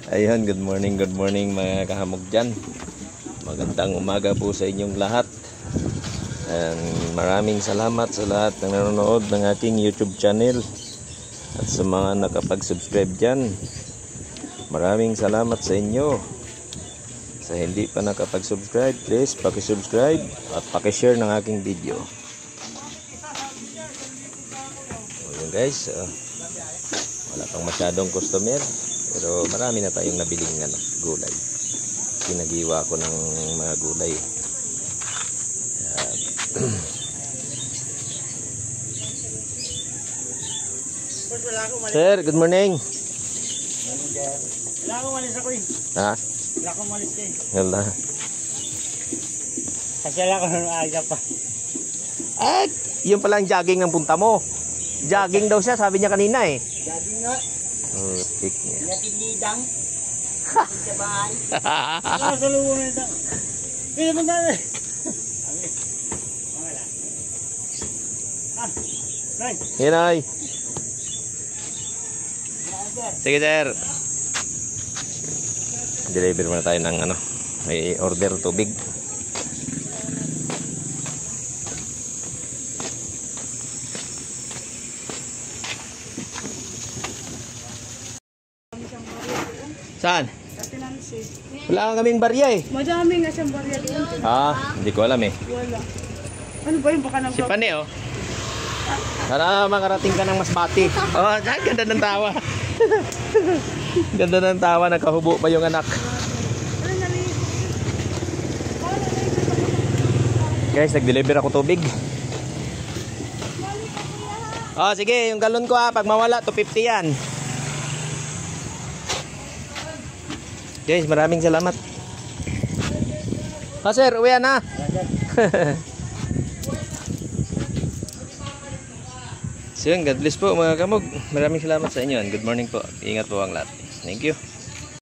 Ayun, good morning mga kahamog dyan. Magandang umaga po sa inyong lahat. And maraming salamat sa lahat ng nanonood ng aking YouTube channel. At sa mga nakapag-subscribe dyan, maraming salamat sa inyo. Sa hindi pa nakapag-subscribe, please paki-subscribe at paki-share ng aking video. Ayun guys, wala pang masyadong customer, pero marami na tayong nabiling gulay. Pinagiwa ko ng mga gulay. Sir, good morning. Wala akong malis ako eh. Ha? Wala akong malis ka eh. Wala. Kasi wala ko ng aga pa. At yun pala ang jogging ng punta mo. Jogging daw siya, sabi niya kanina eh. Jogging nga. Tik niya. Natinidang. Sa bahay. Sa lubo na ito. Pili mo na eh. Yan ay. Sige sir. Deliver muna tayo ng may order tubig. Saan? Wala kang kaming barya eh. Madami nga siyang barya doon. Hindi ko alam eh. Wala. Ano ba yung baka nang... Si Pane oh. Sana makarating ka ng Masbate. Oh, ganda ng tawa. Ganda ng tawa, nakahubo pa yung anak. Guys, nag-deliver ako tubig. Oh, sige, yung galon ko pag mawala, 250 yan. Guys, maraming salamat. Sir, uwi na. So yun, God bless po mga kamog. Maraming salamat sa inyo. Good morning po. Ingat po ang lahat. Thank you.